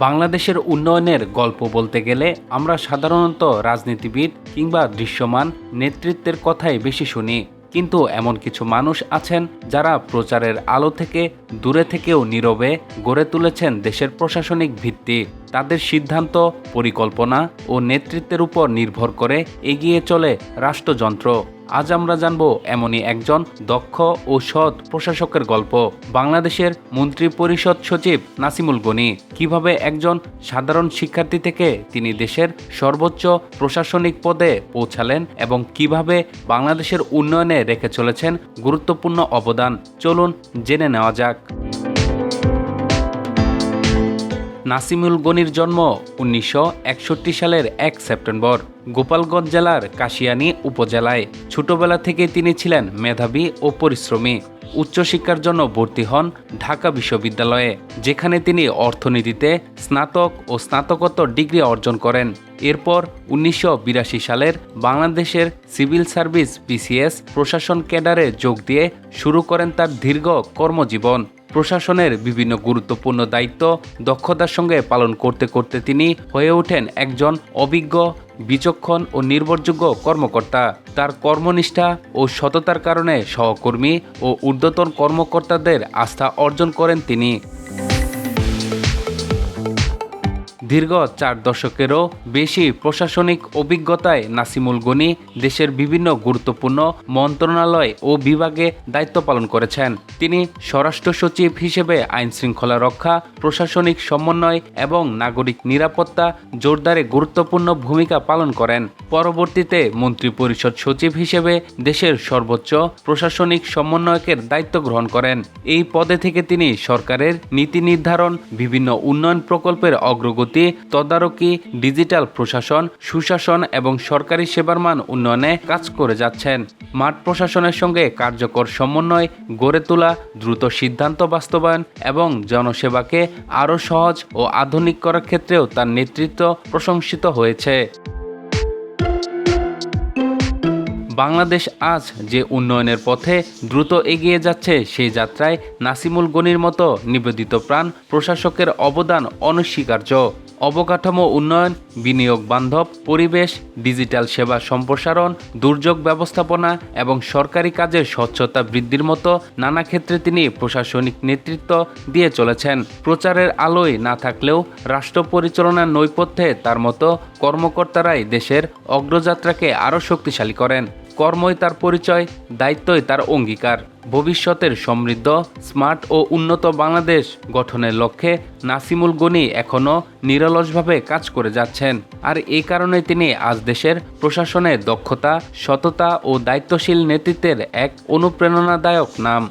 বাংলাদেশের উন্নয়নের গল্প বলতে গেলে আমরা সাধারণত রাজনীতিবিদ কিংবা দৃশ্যমান নেতৃত্বের কথাই বেশি শুনি। কিন্তু এমন কিছু মানুষ আছেন যারা প্রচারের আলো থেকে দূরে থেকেও নীরবে গড়ে তুলেছেন দেশের প্রশাসনিক ভিত্তি। তাদের সিদ্ধান্ত, পরিকল্পনা ও নেতৃত্বের উপর নির্ভর করে এগিয়ে চলে রাষ্ট্রযন্ত্র। আজ আমরা জানব এমনই একজন দক্ষ ও সৎ প্রশাসকের গল্প। বাংলাদেশের মন্ত্রিপরিষদ সচিব নাসিমুল গনি কিভাবে একজন সাধারণ শিক্ষার্থী থেকে তিনি দেশের সর্বোচ্চ প্রশাসনিক পদে পৌঁছালেন এবং কিভাবে বাংলাদেশের উন্নয়নে রেখে চলেছেন গুরুত্বপূর্ণ অবদান, চলুন জেনে নেওয়া যাক। নাসিমুল গনির জন্ম 1961 সালের 1 সেপ্টেম্বর গোপালগঞ্জ জেলার কাশিয়ানী উপজেলায়। ছোটবেলা থেকে তিনি ছিলেন মেধাবী ও পরিশ্রমী। উচ্চশিক্ষার জন্য ভর্তি হন ঢাকা বিশ্ববিদ্যালয়ে, যেখানে তিনি অর্থনীতিতে স্নাতক ও স্নাতকোত্তর ডিগ্রি অর্জন করেন। এরপর 1982 সালের বাংলাদেশের সিভিল সার্ভিস BCS প্রশাসন ক্যাডারে যোগ দিয়ে শুরু করেন তার দীর্ঘ কর্মজীবন। প্রশাসনের বিভিন্ন গুরুত্বপূর্ণ দায়িত্ব দক্ষতার সঙ্গে পালন করতে করতে তিনি হয়ে ওঠেন একজন অভিজ্ঞ, বিচক্ষণ ও নির্ভরযোগ্য কর্মকর্তা। তার কর্মনিষ্ঠা ও সততার কারণে সহকর্মী ও ঊর্ধ্বতন কর্মকর্তাদের আস্থা অর্জন করেন তিনি। দীর্ঘ 4 দশকেরও বেশি প্রশাসনিক অভিজ্ঞতায় নাসিমুল গনি দেশের বিভিন্ন গুরুত্বপূর্ণ মন্ত্রণালয় ও বিভাগে দায়িত্ব পালন করেছেন। তিনি স্বরাষ্ট্র সচিব হিসেবে আইন শৃঙ্খলা রক্ষা, প্রশাসনিক সমন্বয় এবং নাগরিক নিরাপত্তা জোরদারে গুরুত্বপূর্ণ ভূমিকা পালন করেন। পরবর্তীতে মন্ত্রিপরিষদ সচিব হিসেবে দেশের সর্বোচ্চ প্রশাসনিক সমন্বয়কের দায়িত্ব গ্রহণ করেন। এই পদে থেকে তিনি সরকারের নীতি নির্ধারণ, বিভিন্ন উন্নয়ন প্রকল্পের অগ্রগতি তদারকি, ডিজিটাল প্রশাসন, সুশাসন এবং সরকারি সেবার মান উন্নয়নে কাজ করে যাচ্ছেন। মাঠ প্রশাসনের সঙ্গে কার্যকর সমন্বয় গড়ে তোলা, দ্রুত সিদ্ধান্ত বাস্তবায়ন এবং জনসেবাকে আরও সহজ ও আধুনিক করার ক্ষেত্রেও তার নেতৃত্ব প্রশংসিত হয়েছে। বাংলাদেশ আজ যে উন্নয়নের পথে দ্রুত এগিয়ে যাচ্ছে, সেই যাত্রায় নাসিমুল গনির মতো নিবেদিত প্রাণ প্রশাসকের অবদান অনস্বীকার্য। অবকাঠামো উন্নয়ন, বিনিয়োগ বান্ধব পরিবেশ, ডিজিটাল সেবা সম্প্রসারণ, দুর্যোগ ব্যবস্থাপনা এবং সরকারি কাজের স্বচ্ছতা বৃদ্ধির মতো নানা ক্ষেত্রে তিনি প্রশাসনিক নেতৃত্ব দিয়ে চলেছেন। প্রচারের আলোয় না থাকলেও রাষ্ট্র পরিচালনার নৈপথ্যে তার মতো কর্মকর্তারাই দেশের অগ্রযাত্রাকে আরও শক্তিশালী করেন। কর্মই তার পরিচয়, দায়িত্বই তার অঙ্গীকার। ভবিষ্যতের সমৃদ্ধ, স্মার্ট ও উন্নত বাংলাদেশ গঠনের লক্ষ্যে নাসিমুল গনি এখনও নিরলসভাবে কাজ করে যাচ্ছেন। আর এই কারণে তিনি আজ দেশের প্রশাসনের দক্ষতা, সততা ও দায়িত্বশীল নেতৃত্বের এক অনুপ্রেরণাদায়ক নাম।